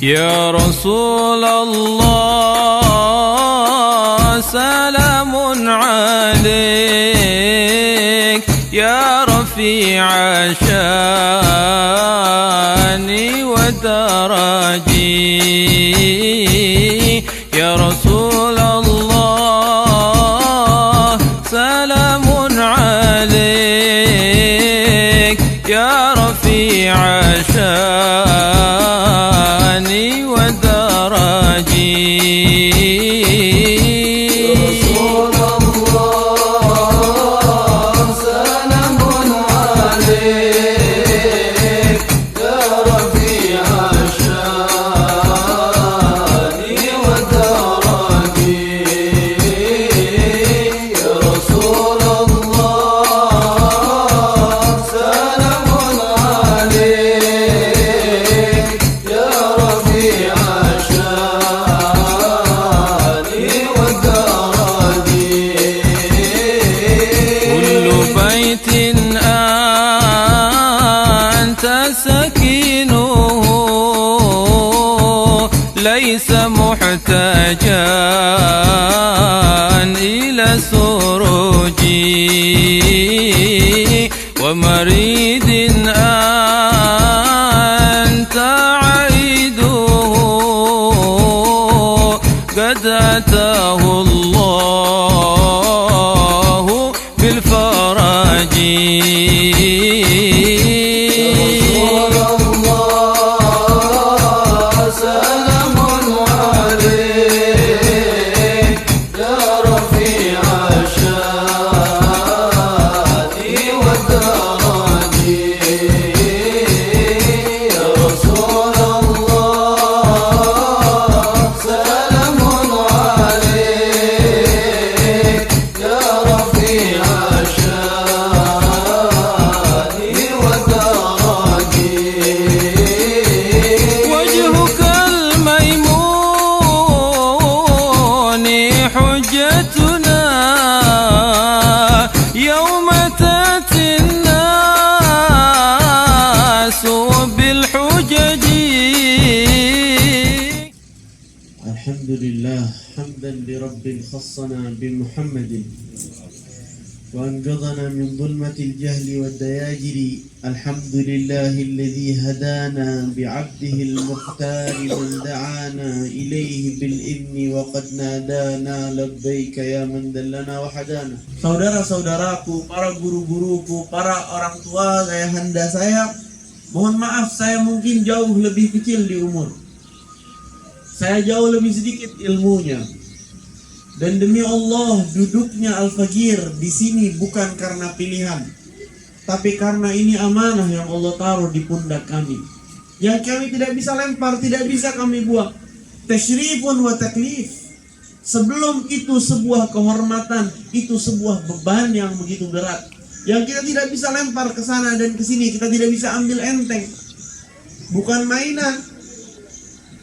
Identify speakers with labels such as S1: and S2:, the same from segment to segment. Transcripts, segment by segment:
S1: يا رسول الله سلام عليك يا رفيع شاني ودرجي يا رسول الله سلام عليك يا رفيع شاني ودرجي سكينه ليس محتاجا إلى سروجي ومريد أنت عيده قد أتاه الله بالفرج حجتنا يوم تأتي الناس بالحجج.
S2: الحمد لله حمدا لرب خصنا بمحمد وأنقذنا من ظلمة الجهل والدياجر. الحمد لله الذي هدانا بعبده المختار من دعانا إليه بالإذن وقد نادانا لبيك يا من دلنا وحدانا. Saudara-saudaraku, para guru-guruku, para orang tua saya, handa saya, mohon maaf saya mungkin jauh lebih kecil di umur, saya jauh lebih sedikit ilmunya. Dan demi Allah, duduknya Al-Fagir di sini bukan karena pilihan, tapi karena ini amanah yang Allah taruh di pundak kami, yang kami tidak bisa lempar, tidak bisa kami buang. Tasyrifun wa taklif. Sebelum itu sebuah kehormatan, itu sebuah beban yang begitu berat, yang kita tidak bisa lempar ke sana dan ke sini, kita tidak bisa ambil enteng. Bukan mainan.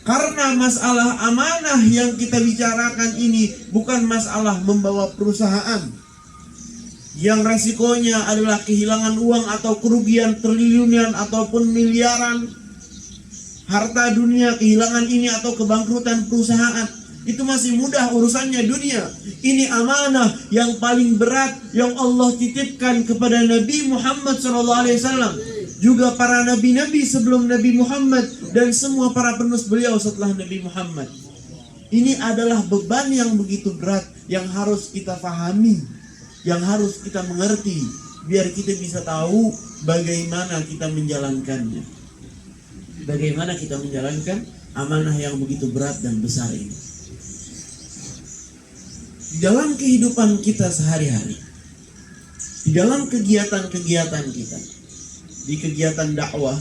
S2: Karena masalah amanah yang kita bicarakan ini bukan masalah membawa perusahaan yang resikonya adalah kehilangan uang atau kerugian triliunan ataupun miliaran, harta dunia, kehilangan ini atau kebangkrutan perusahaan. Itu masih mudah urusannya dunia. Ini amanah yang paling berat yang Allah titipkan kepada Nabi Muhammad SAW, juga para nabi-nabi sebelum Nabi Muhammad, dan semua para penerus beliau setelah Nabi Muhammad. Ini adalah beban yang begitu berat yang harus kita pahami, yang harus kita mengerti, biar kita bisa tahu bagaimana kita menjalankannya. Bagaimana kita menjalankan amanah yang begitu berat dan besar ini. Di dalam kehidupan kita sehari-hari, di dalam kegiatan-kegiatan kita, di kegiatan dakwah,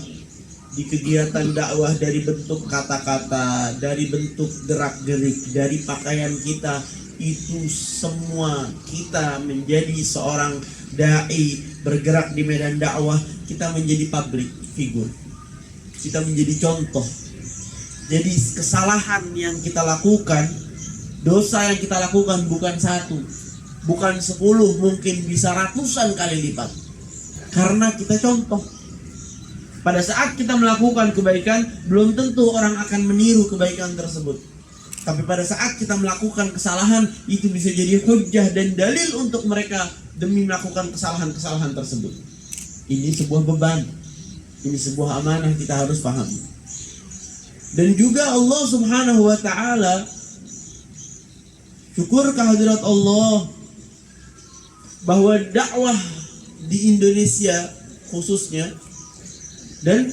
S2: dari bentuk kata-kata, dari bentuk gerak-gerik, dari pakaian kita, itu semua kita menjadi seorang dai bergerak di medan dakwah. Kita menjadi public figure, kita menjadi contoh. Jadi kesalahan yang kita lakukan, dosa yang kita lakukan bukan satu, bukan 10, mungkin bisa ratusan kali lipat, karena kita contoh. Pada saat kita melakukan kebaikan, belum tentu orang akan meniru kebaikan tersebut. Tapi pada saat kita melakukan kesalahan, itu bisa jadi hujjah dan dalil untuk mereka demi melakukan kesalahan-kesalahan tersebut. Ini sebuah beban, ini sebuah amanah, kita harus pahami. Dan juga Allah Subhanahu wa ta'ala, syukur kehadirat Allah, bahwa dakwah di Indonesia khususnya, dan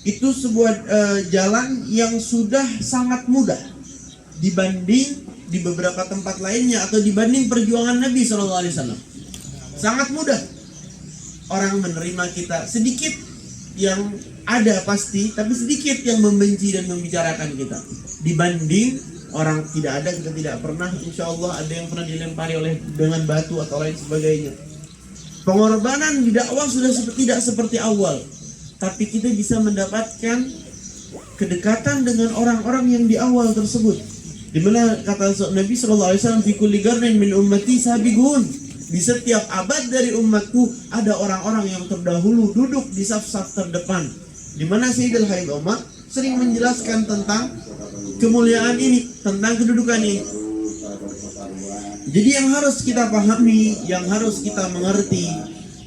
S2: itu sebuah jalan yang sudah sangat mudah dibanding di beberapa tempat lainnya atau dibanding perjuangan Nabi SAW. Sangat mudah orang menerima kita. Sedikit yang ada pasti, tapi sedikit yang membenci dan membicarakan kita. Dibanding orang tidak ada, kita tidak pernah, insya Allah ada yang pernah dilempari dengan batu atau lain sebagainya. Pengorbanan di dakwah sudah tidak seperti awal, tapi kita bisa mendapatkan kedekatan dengan orang-orang yang di awal tersebut. Di mana kata Nabi SAW, fi kulli qarnin min ummati sabiqun. Di setiap abad dari umatku ada orang-orang yang terdahulu duduk di saf-saf terdepan. Di mana Sayyidul Habib Umar sering menjelaskan tentang kemuliaan ini, tentang kedudukan ini. Jadi yang harus kita pahami, yang harus kita mengerti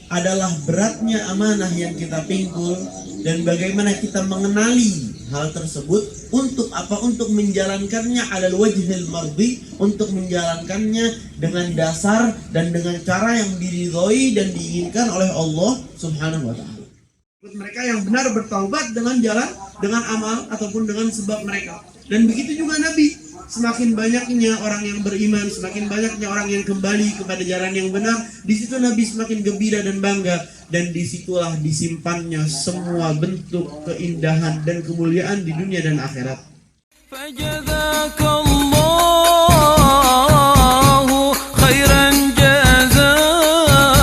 S2: adalah beratnya amanah yang kita pikul dan bagaimana kita mengenali hal tersebut. Untuk apa? Untuk menjalankannya alal wajhil mardi, untuk menjalankannya dengan dasar dan dengan cara yang diridhoi dan diinginkan oleh Allah Subhanahu wa ta'ala. Mereka yang benar bertaubat dengan jalan, dengan amal ataupun dengan sebab mereka. Dan begitu juga Nabi. Semakin banyaknya orang yang beriman, semakin banyaknya orang yang kembali kepada jalan yang benar, di situ Nabi semakin gembira dan bangga, dan disitulah disimpannya semua bentuk keindahan dan kemuliaan di dunia dan akhirat.
S1: Fajazakallahu khairan jazaa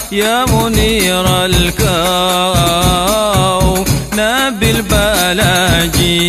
S1: ya muniral kaun bil balaji.